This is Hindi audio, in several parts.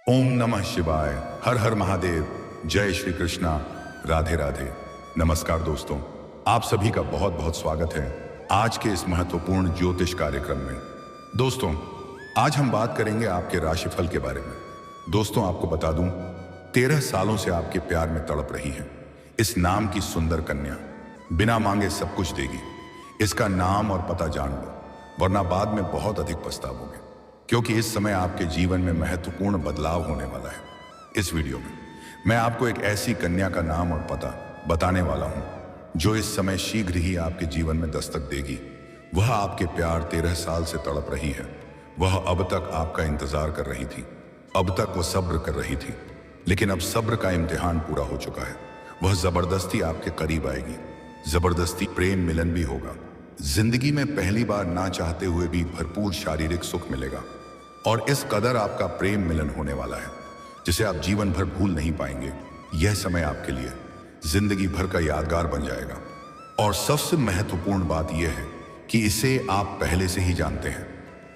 ओम नमः शिवाय। हर हर महादेव। जय श्री कृष्णा। राधे राधे। नमस्कार दोस्तों, आप सभी का बहुत बहुत स्वागत है आज के इस महत्वपूर्ण ज्योतिष कार्यक्रम में। दोस्तों, आज हम बात करेंगे आपके राशिफल के बारे में। दोस्तों, आपको बता दूं, 13 सालों से आपके प्यार में तड़प रही है इस नाम की सुंदर कन्या। बिना मांगे सब कुछ देगी। इसका नाम और पता जान लो, वरना बाद में बहुत अधिक पछताओगे, क्योंकि इस समय आपके जीवन में महत्वपूर्ण बदलाव होने वाला है। इस वीडियो में मैं आपको एक ऐसी कन्या का नाम और पता बताने वाला हूं जो इस समय शीघ्र ही आपके जीवन में दस्तक देगी। वह आपके प्यार 13 साल से तड़प रही है। वह अब तक आपका इंतजार कर रही थी। अब तक वह सब्र कर रही थी, लेकिन अब सब्र का इम्तिहान पूरा हो चुका है। वह जबरदस्ती आपके करीब आएगी। जबरदस्ती प्रेम मिलन भी होगा। जिंदगी में पहली बार ना चाहते हुए भी भरपूर शारीरिक सुख मिलेगा, और इस कदर आपका प्रेम मिलन होने वाला है जिसे आप जीवन भर भूल नहीं पाएंगे। यह समय आपके लिए जिंदगी भर का यादगार बन जाएगा। और सबसे महत्वपूर्ण बात यह है कि इसे आप पहले से ही जानते हैं।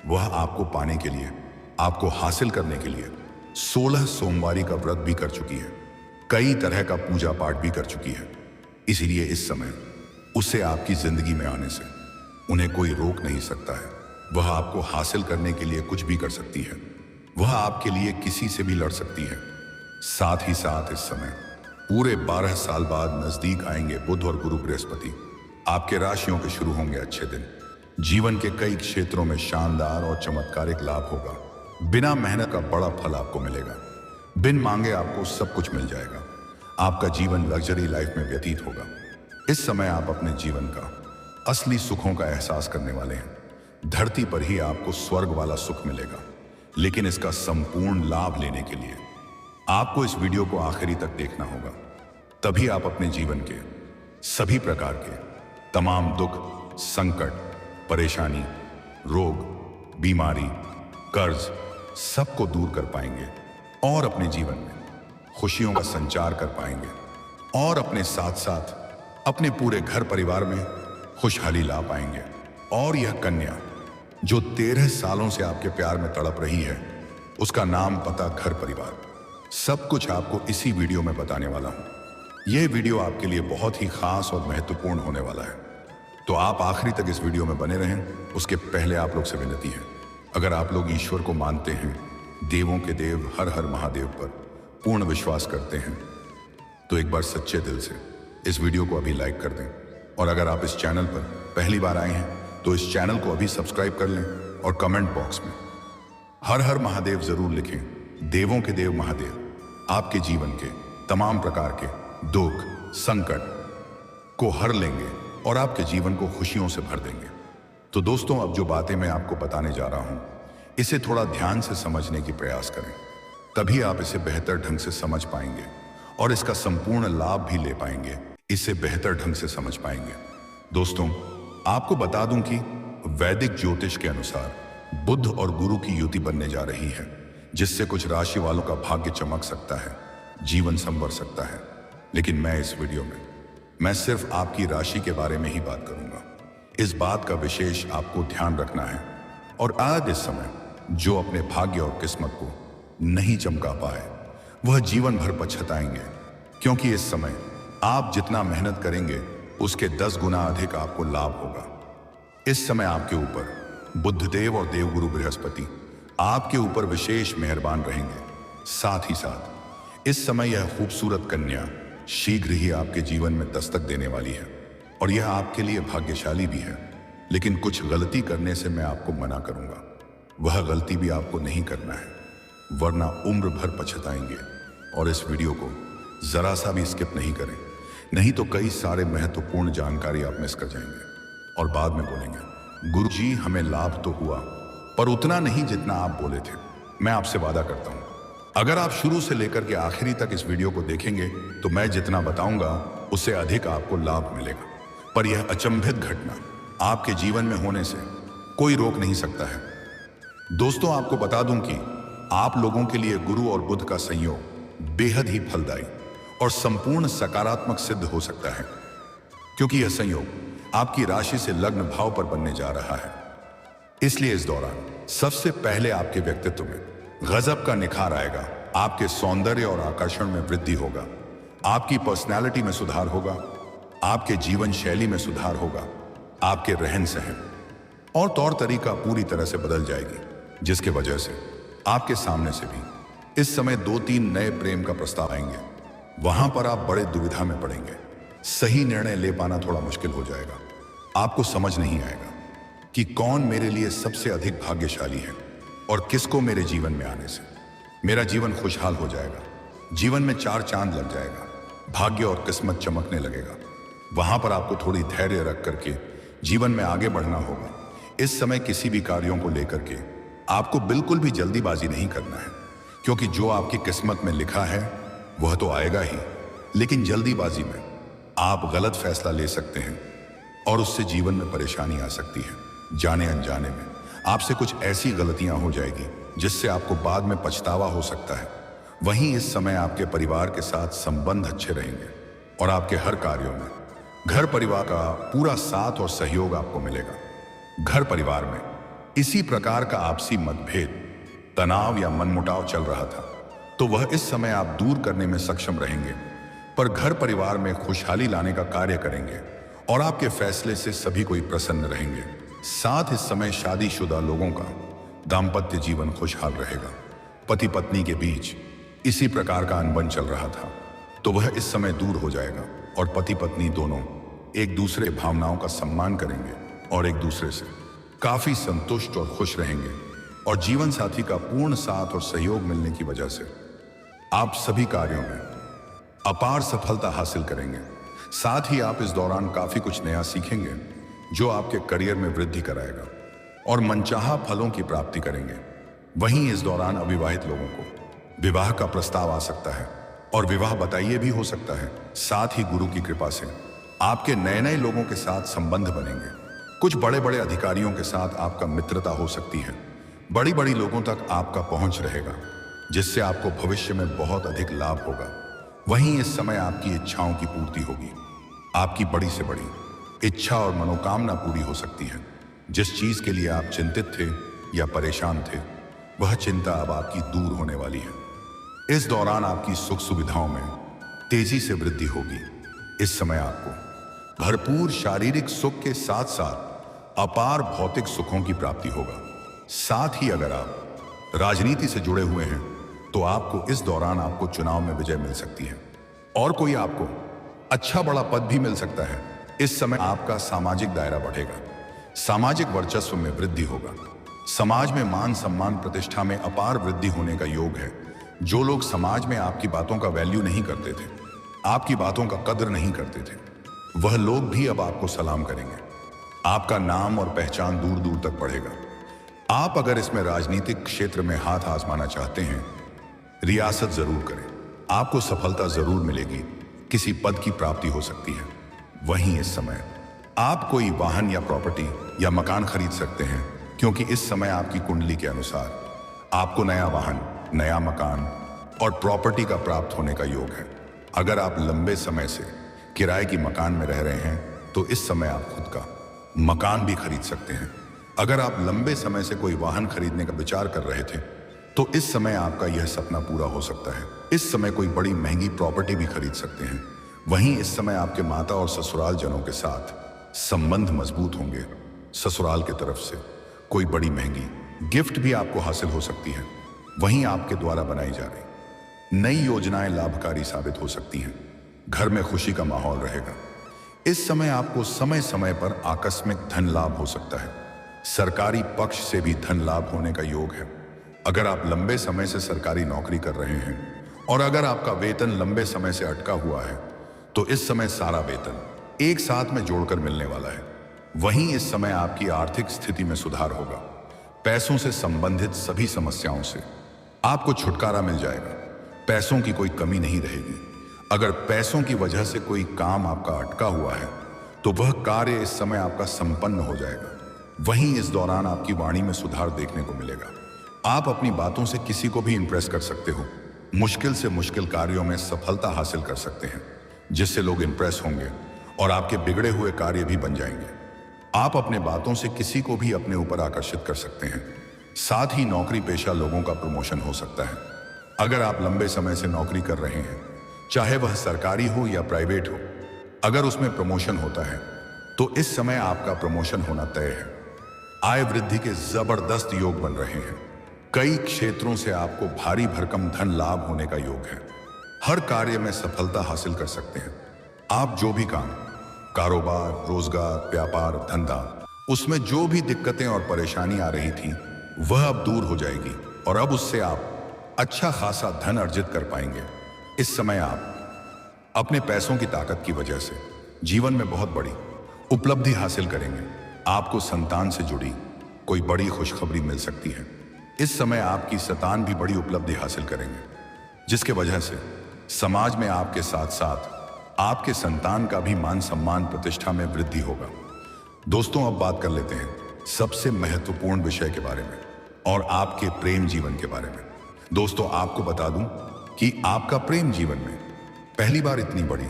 वह आपको पाने के लिए, आपको हासिल करने के लिए 16 सोमवारी का व्रत भी कर चुकी है। कई तरह का पूजा पाठ भी कर चुकी है। इसीलिए इस समय उसे आपकी जिंदगी में आने से उन्हें कोई रोक नहीं सकता है। वह आपको हासिल करने के लिए कुछ भी कर सकती है। वह आपके लिए किसी से भी लड़ सकती है। साथ ही साथ इस समय पूरे 12 साल बाद नजदीक आएंगे बुध और गुरु बृहस्पति। आपके राशियों के शुरू होंगे अच्छे दिन। जीवन के कई क्षेत्रों में शानदार और चमत्कारिक लाभ होगा। बिना मेहनत का बड़ा फल आपको मिलेगा। बिन मांगे आपको सब कुछ मिल जाएगा। आपका जीवन लग्जरी लाइफ में व्यतीत होगा। इस समय आप अपने जीवन का असली सुखों का एहसास करने वाले हैं। धरती पर ही आपको स्वर्ग वाला सुख मिलेगा, लेकिन इसका संपूर्ण लाभ लेने के लिए आपको इस वीडियो को आखिरी तक देखना होगा। तभी आप अपने जीवन के सभी प्रकार के तमाम दुख, संकट, परेशानी, रोग, बीमारी, कर्ज सबको दूर कर पाएंगे और अपने जीवन में खुशियों का संचार कर पाएंगे, और अपने साथ साथ अपने पूरे घर परिवार में खुशहाली ला पाएंगे। और यह कन्या जो 13 सालों से आपके प्यार में तड़प रही है, उसका नाम, पता, घर परिवार सब कुछ आपको इसी वीडियो में बताने वाला हूं। यह वीडियो आपके लिए बहुत ही खास और महत्वपूर्ण होने वाला है, तो आप आखिरी तक इस वीडियो में बने रहें। उसके पहले आप लोग से विनती है, अगर आप लोग ईश्वर को मानते हैं, देवों के देव हर हर महादेव पर पूर्ण विश्वास करते हैं, तो एक बार सच्चे दिल से इस वीडियो को अभी लाइक कर दें। और अगर आप इस चैनल पर पहली बार आए हैं तो इस चैनल को अभी सब्सक्राइब कर लें, और कमेंट बॉक्स में हर हर महादेव जरूर लिखें। देवों के देव महादेव आपके जीवन के तमाम प्रकार के दुख, संकट को हर लेंगे और आपके जीवन को खुशियों से भर देंगे। तो दोस्तों, अब जो बातें मैं आपको बताने जा रहा हूं, इसे थोड़ा ध्यान से समझने की प्रयास करें, तभी आप इसे बेहतर ढंग से समझ पाएंगे और इसका संपूर्ण लाभ भी ले पाएंगे। इसे बेहतर ढंग से समझ पाएंगे। दोस्तों, आपको बता दूं कि वैदिक ज्योतिष के अनुसार बुध और गुरु की युति बनने जा रही है, जिससे कुछ राशि वालों का भाग्य चमक सकता है, जीवन संवर सकता है। लेकिन मैं इस वीडियो में मैं सिर्फ आपकी राशि के बारे में ही बात करूंगा। इस बात का विशेष आपको ध्यान रखना है, और आज इस समय जो अपने भाग्य और किस्मत को नहीं चमका पाए, वह जीवन भर पछताएंगे, क्योंकि इस समय आप जितना मेहनत करेंगे उसके 10 गुना अधिक आपको लाभ होगा। इस समय आपके ऊपर बुद्धदेव और देवगुरु बृहस्पति आपके ऊपर विशेष मेहरबान रहेंगे। साथ ही साथ इस समय यह खूबसूरत कन्या शीघ्र ही आपके जीवन में दस्तक देने वाली है, और यह आपके लिए भाग्यशाली भी है। लेकिन कुछ गलती करने से मैं आपको मना करूंगा। वह गलती भी आपको नहीं करना है, वरना उम्र भर पछताएंगे। और इस वीडियो को जरा सा भी स्किप नहीं करें, नहीं तो कई सारे महत्वपूर्ण जानकारी आप मिस कर जाएंगे और बाद में बोलेंगे, गुरुजी हमें लाभ तो हुआ, पर उतना नहीं जितना आप बोले थे। मैं आपसे वादा करता हूं, अगर आप शुरू से लेकर के आखिरी तक इस वीडियो को देखेंगे तो मैं जितना बताऊंगा उससे अधिक आपको लाभ मिलेगा। पर यह अचंभित घटना आपके जीवन में होने से कोई रोक नहीं सकता है। दोस्तों, आपको बता दूं कि आप लोगों के लिए गुरु और बुध का संयोग बेहद ही फलदायी और संपूर्ण सकारात्मक सिद्ध हो सकता है, क्योंकि यह संयोग आपकी राशि से लग्न भाव पर बनने जा रहा है। इसलिए इस दौरान सबसे पहले आपके व्यक्तित्व में गजब का निखार आएगा। आपके सौंदर्य और आकर्षण में वृद्धि होगा। आपकी पर्सनैलिटी में सुधार होगा। आपके जीवन शैली में सुधार होगा। आपके रहन सहन और तौर तरीका पूरी तरह से बदल जाएगी, जिसके वजह से आपके सामने से भी इस समय 2-3 नए प्रेम का प्रस्ताव आएंगे। वहां पर आप बड़े दुविधा में पड़ेंगे। सही निर्णय ले पाना थोड़ा मुश्किल हो जाएगा। आपको समझ नहीं आएगा कि कौन मेरे लिए सबसे अधिक भाग्यशाली है और किसको मेरे जीवन में आने से मेरा जीवन खुशहाल हो जाएगा। जीवन में 4 चांद लग जाएगा। भाग्य और किस्मत चमकने लगेगा। वहां पर आपको थोड़ी धैर्य रख करके जीवन में आगे बढ़ना होगा। इस समय किसी भी कार्यों को लेकर के आपको बिल्कुल भी जल्दीबाजी नहीं करना है, क्योंकि जो आपकी किस्मत में लिखा है वह तो आएगा ही, लेकिन जल्दीबाजी में आप गलत फैसला ले सकते हैं और उससे जीवन में परेशानी आ सकती है। जाने अनजाने में आपसे कुछ ऐसी गलतियां हो जाएगी जिससे आपको बाद में पछतावा हो सकता है। वहीं इस समय आपके परिवार के साथ संबंध अच्छे रहेंगे और आपके हर कार्यों में घर परिवार का पूरा साथ और सहयोग आपको मिलेगा। घर परिवार में इसी प्रकार का आपसी मतभेद, तनाव या मनमुटाव चल रहा था, तो वह इस समय आप दूर करने में सक्षम रहेंगे। पर घर परिवार में खुशहाली लाने का कार्य करेंगे और आपके फैसले से सभी कोई प्रसन्न रहेंगे। साथ इस समय शादीशुदा लोगों का दाम्पत्य जीवन खुशहाल रहेगा। पति पत्नी के बीच इसी प्रकार का अनबन चल रहा था, तो वह इस समय दूर हो जाएगा और पति पत्नी दोनों एक दूसरे भावनाओं का सम्मान करेंगे और एक दूसरे से काफी संतुष्ट और खुश रहेंगे। और जीवन साथी का पूर्ण साथ और सहयोग मिलने की वजह से आप सभी कार्यों में अपार सफलता हासिल करेंगे। साथ ही आप इस दौरान काफी कुछ नया सीखेंगे जो आपके करियर में वृद्धि कराएगा और मनचाहा फलों की प्राप्ति करेंगे। वहीं इस दौरान अविवाहित लोगों को विवाह का प्रस्ताव आ सकता है और विवाह बताइए भी हो सकता है। साथ ही गुरु की कृपा से आपके नए नए लोगों के साथ संबंध बनेंगे। कुछ बड़े बड़े अधिकारियों के साथ आपका मित्रता हो सकती है। बड़ी बड़ी लोगों तक आपका पहुंच रहेगा, जिससे आपको भविष्य में बहुत अधिक लाभ होगा। वहीं इस समय आपकी इच्छाओं की पूर्ति होगी। आपकी बड़ी से बड़ी इच्छा और मनोकामना पूरी हो सकती है। जिस चीज के लिए आप चिंतित थे या परेशान थे, वह चिंता अब आपकी दूर होने वाली है। इस दौरान आपकी सुख सुविधाओं में तेजी से वृद्धि होगी। इस समय आपको भरपूर शारीरिक सुख के साथ साथ अपार भौतिक सुखों की प्राप्ति होगा। साथ ही अगर आप राजनीति से जुड़े हुए हैं तो आपको इस दौरान आपको चुनाव में विजय मिल सकती है और कोई आपको अच्छा बड़ा पद भी मिल सकता है। इस समय आपका सामाजिक दायरा बढ़ेगा। सामाजिक वर्चस्व में वृद्धि होगा। समाज में मान सम्मान प्रतिष्ठा में अपार वृद्धि होने का योग है। जो लोग समाज में आपकी बातों का वैल्यू नहीं करते थे, आपकी बातों का कदर नहीं करते थे, वह लोग भी अब आपको सलाम करेंगे। आपका नाम और पहचान दूर दूर तक बढ़ेगा। आप अगर इसमें राजनीतिक क्षेत्र में हाथ आजमाना चाहते हैं, रियासत जरूर करें। आपको सफलता जरूर मिलेगी। किसी पद की प्राप्ति हो सकती है। वहीं इस समय आप कोई वाहन या प्रॉपर्टी या मकान खरीद सकते हैं, क्योंकि इस समय आपकी कुंडली के अनुसार आपको नया वाहन, नया मकान और प्रॉपर्टी का प्राप्त होने का योग है। अगर आप लंबे समय से किराए की मकान में रह रहे हैं तो इस समय आप खुद का मकान भी खरीद सकते हैं। अगर आप लंबे समय से कोई वाहन खरीदने का विचार कर रहे थे तो इस समय आपका यह सपना पूरा हो सकता है। इस समय कोई बड़ी महंगी प्रॉपर्टी भी खरीद सकते हैं। वहीं इस समय आपके माता और ससुराल जनों के साथ संबंध मजबूत होंगे। ससुराल की तरफ से कोई बड़ी महंगी गिफ्ट भी आपको हासिल हो सकती है। वहीं आपके द्वारा बनाई जा रही नई योजनाएं लाभकारी साबित हो सकती हैं। घर में खुशी का माहौल रहेगा। इस समय आपको समय समय पर आकस्मिक धन लाभ हो सकता है। सरकारी पक्ष से भी धन लाभ होने का योग है। अगर आप लंबे समय से सरकारी नौकरी कर रहे हैं और अगर आपका वेतन लंबे समय से अटका हुआ है तो इस समय सारा वेतन एक साथ में जोड़कर मिलने वाला है। वहीं इस समय आपकी आर्थिक स्थिति में सुधार होगा। पैसों से संबंधित सभी समस्याओं से आपको छुटकारा मिल जाएगा। पैसों की कोई कमी नहीं रहेगी। अगर पैसों की वजह से कोई काम आपका अटका हुआ है तो वह कार्य इस समय आपका संपन्न हो जाएगा। वहीं इस दौरान आपकी वाणी में सुधार देखने को मिलेगा। आप अपनी बातों से किसी को भी इंप्रेस कर सकते हो। मुश्किल से मुश्किल कार्यों में सफलता हासिल कर सकते हैं, जिससे लोग इंप्रेस होंगे और आपके बिगड़े हुए कार्य भी बन जाएंगे। आप अपने बातों से किसी को भी अपने ऊपर आकर्षित कर सकते हैं। साथ ही नौकरी पेशा लोगों का प्रमोशन हो सकता है। अगर आप लंबे समय से नौकरी कर रहे हैं, चाहे वह सरकारी हो या प्राइवेट हो, अगर उसमें प्रमोशन होता है तो इस समय आपका प्रमोशन होना तय है। आय वृद्धि के जबरदस्त योग बन रहे हैं। कई क्षेत्रों से आपको भारी भरकम धन लाभ होने का योग है। हर कार्य में सफलता हासिल कर सकते हैं। आप जो भी काम, कारोबार, रोजगार, व्यापार, धंधा, उसमें जो भी दिक्कतें और परेशानी आ रही थी वह अब दूर हो जाएगी और अब उससे आप अच्छा खासा धन अर्जित कर पाएंगे। इस समय आप अपने पैसों की ताकत की वजह से जीवन में बहुत बड़ी उपलब्धि हासिल करेंगे। आपको संतान से जुड़ी कोई बड़ी खुशखबरी मिल सकती है। इस समय आपकी संतान भी बड़ी उपलब्धि हासिल करेंगे, जिसके वजह से समाज में आपके साथ साथ आपके संतान का भी मान सम्मान प्रतिष्ठा में वृद्धि होगा। दोस्तों, अब बात कर लेते हैं सबसे महत्वपूर्ण विषय के बारे में और आपके प्रेम जीवन के बारे में। दोस्तों, आपको बता दूं कि आपका प्रेम जीवन में पहली बार इतनी बड़ी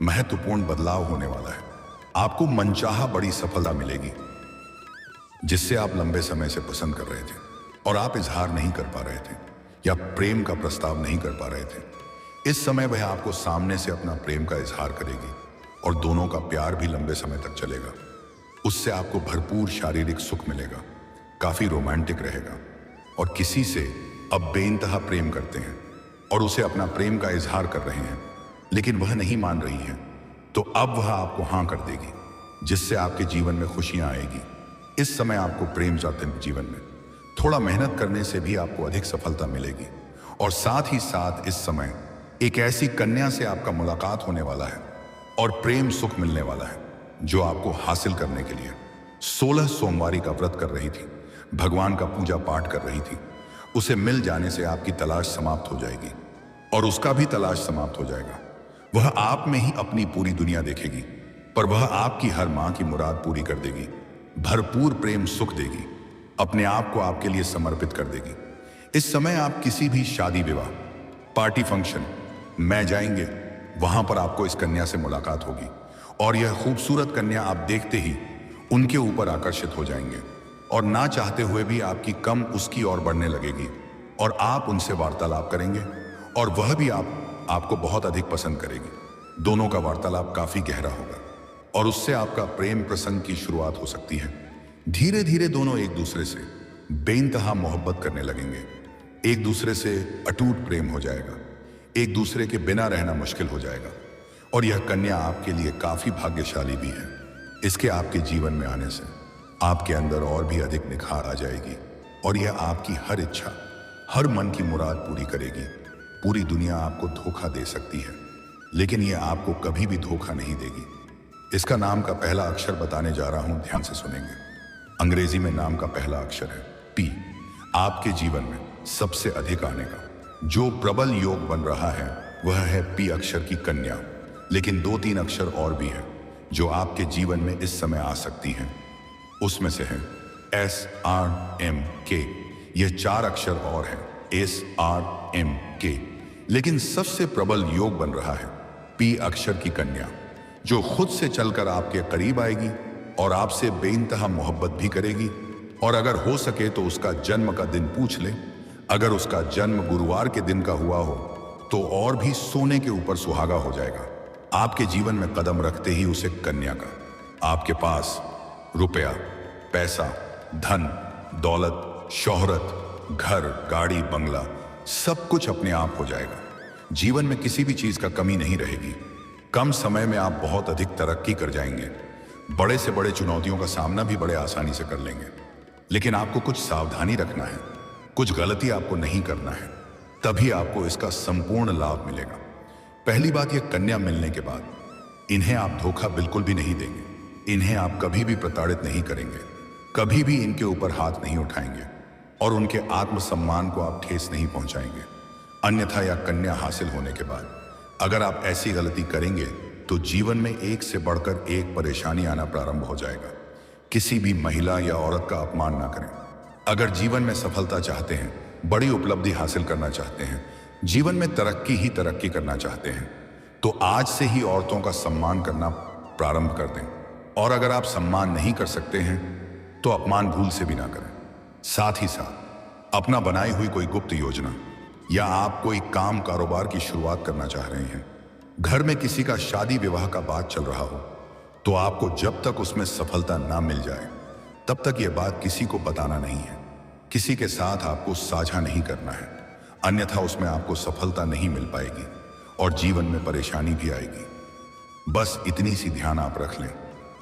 महत्वपूर्ण बदलाव होने वाला है। आपको मनचाहा बड़ी सफलता मिलेगी, जिससे आप लंबे समय से पसंद कर रहे थे और आप इजहार नहीं कर पा रहे थे या प्रेम का प्रस्ताव नहीं कर पा रहे थे। इस समय वह आपको सामने से अपना प्रेम का इजहार करेगी और दोनों का प्यार भी लंबे समय तक चलेगा। उससे आपको भरपूर शारीरिक सुख मिलेगा, काफी रोमांटिक रहेगा और किसी से अब बेइंतहा प्रेम करते हैं और उसे अपना प्रेम का इजहार कर रहे हैं, लेकिन वह नहीं मान रही है, तो अब वह आपको हाँ कर देगी, जिससे आपके जीवन में खुशियां आएगी। इस समय आपको प्रेम जाते जीवन में थोड़ा मेहनत करने से भी आपको अधिक सफलता मिलेगी और साथ ही साथ इस समय एक ऐसी कन्या से आपका मुलाकात होने वाला है और प्रेम सुख मिलने वाला है, जो आपको हासिल करने के लिए 16 सोमवारी का व्रत कर रही थी, भगवान का पूजा पाठ कर रही थी। उसे मिल जाने से आपकी तलाश समाप्त हो जाएगी और उसका भी तलाश समाप्त हो जाएगा। वह आप में ही अपनी पूरी दुनिया देखेगी, पर वह आपकी हर मां की मुराद पूरी कर देगी, भरपूर प्रेम सुख देगी, अपने आप को आपके लिए समर्पित कर देगी। इस समय आप किसी भी शादी विवाह, पार्टी, फंक्शन में जाएंगे, वहां पर आपको इस कन्या से मुलाकात होगी और यह खूबसूरत कन्या आप देखते ही उनके ऊपर आकर्षित हो जाएंगे और ना चाहते हुए भी आपकी कम उसकी ओर बढ़ने लगेगी और आप उनसे वार्तालाप करेंगे और वह भी आपको बहुत अधिक पसंद करेगी। दोनों का वार्तालाप काफी गहरा होगा और उससे आपका प्रेम प्रसंग की शुरुआत हो सकती है। धीरे धीरे दोनों एक दूसरे से बेइंतहा मोहब्बत करने लगेंगे, एक दूसरे से अटूट प्रेम हो जाएगा, एक दूसरे के बिना रहना मुश्किल हो जाएगा और यह कन्या आपके लिए काफी भाग्यशाली भी है। इसके आपके जीवन में आने से आपके अंदर और भी अधिक निखार आ जाएगी और यह आपकी हर इच्छा, हर मन की मुराद पूरी करेगी। पूरी दुनिया आपको धोखा दे सकती है, लेकिन यह आपको कभी भी धोखा नहीं देगी। इसका नाम का पहला अक्षर बताने जा रहा हूं, ध्यान से सुनेंगे। अंग्रेजी में नाम का पहला अक्षर है पी। आपके जीवन में सबसे अधिक आने का जो प्रबल योग बन रहा है वह है पी अक्षर की कन्या, लेकिन 2-3 अक्षर और भी है जो आपके जीवन में इस समय आ सकती हैं। उसमें से है SRMK। यह 4 अक्षर और है SRMK, लेकिन सबसे प्रबल योग बन रहा है पी अक्षर की कन्या, जो खुद से चलकर आपके करीब आएगी और आपसे बेइंतहा मोहब्बत भी करेगी। और अगर हो सके तो उसका जन्म का दिन पूछ ले। अगर उसका जन्म गुरुवार के दिन का हुआ हो तो और भी सोने के ऊपर सुहागा हो जाएगा। आपके जीवन में कदम रखते ही उसे कन्या का आपके पास रुपया, पैसा, धन, दौलत, शोहरत, घर, गाड़ी, बंगला, सब कुछ अपने आप हो जाएगा। जीवन में किसी भी चीज का कमी नहीं रहेगी। कम समय में आप बहुत अधिक तरक्की कर जाएंगे। बड़े से बड़े चुनौतियों का सामना भी बड़े आसानी से कर लेंगे, लेकिन आपको कुछ सावधानी रखना है, कुछ गलती आपको नहीं करना है, तभी आपको इसका संपूर्ण लाभ मिलेगा। पहली बात, यह कन्या मिलने के बाद इन्हें आप धोखा बिल्कुल भी नहीं देंगे। इन्हें आप कभी भी प्रताड़ित नहीं करेंगे, कभी भी इनके ऊपर हाथ नहीं उठाएंगे और उनके आत्मसम्मान को आप ठेस नहीं पहुंचाएंगे। अन्यथा यह कन्या हासिल होने के बाद अगर आप ऐसी गलती करेंगे तो जीवन में एक से बढ़कर एक परेशानी आना प्रारंभ हो जाएगा। किसी भी महिला या औरत का अपमान ना करें। अगर जीवन में सफलता चाहते हैं, बड़ी उपलब्धि हासिल करना चाहते हैं, जीवन में तरक्की ही तरक्की करना चाहते हैं, तो आज से ही औरतों का सम्मान करना प्रारंभ कर दें। और अगर आप सम्मान नहीं कर सकते हैं तो अपमान भूल से भी ना करें। साथ ही साथ अपना बनाई हुई कोई गुप्त योजना, या आप कोई काम कारोबार की शुरुआत करना चाह रहे हैं, घर में किसी का शादी विवाह का बात चल रहा हो, तो आपको जब तक उसमें सफलता ना मिल जाए तब तक यह बात किसी को बताना नहीं है, किसी के साथ आपको साझा नहीं करना है, अन्यथा उसमें आपको सफलता नहीं मिल पाएगी और जीवन में परेशानी भी आएगी। बस इतनी सी ध्यान आप रख लें,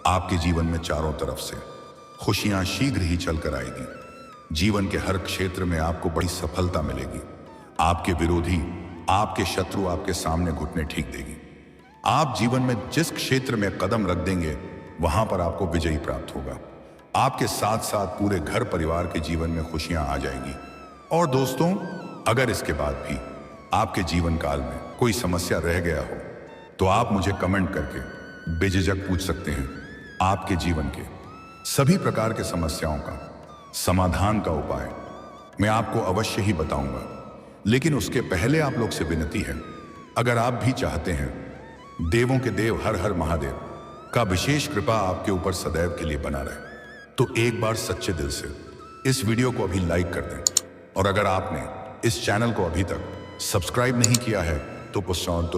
आपके जीवन में चारों तरफ से खुशियां शीघ्र ही चलकर आएगी। जीवन के हर क्षेत्र में आपको बड़ी सफलता मिलेगी। आपके विरोधी, आपके शत्रु आपके सामने घुटने ठीक देगी। आप जीवन में जिस क्षेत्र में कदम रख देंगे वहां पर आपको विजयी प्राप्त होगा। आपके साथ साथ पूरे घर परिवार के जीवन में खुशियां आ जाएंगी। और दोस्तों, अगर इसके बाद भी आपके जीवन काल में कोई समस्या रह गया हो तो आप मुझे कमेंट करके बेझिझक पूछ सकते हैं। आपके जीवन के सभी प्रकार के समस्याओं का समाधान का उपाय मैं आपको अवश्य ही बताऊंगा। लेकिन उसके पहले आप लोग से विनती है, अगर आप भी चाहते हैं देवों के देव हर हर महादेव का विशेष कृपा आपके ऊपर सदैव के लिए बना रहे, तो एक बार सच्चे दिल से इस वीडियो को अभी लाइक कर दें। और अगर आपने इस चैनल को अभी तक सब्सक्राइब नहीं किया है तो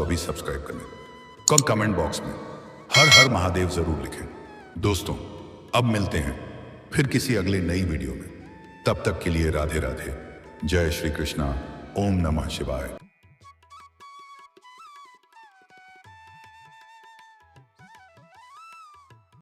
अभी सब्सक्राइब कर लें। कमेंट बॉक्स में हर हर महादेव जरूर लिखें। दोस्तों, अब मिलते हैं फिर किसी अगले नई वीडियो में। तब तक के लिए राधे राधे, जय श्री कृष्णा, ओम नमः शिवाय।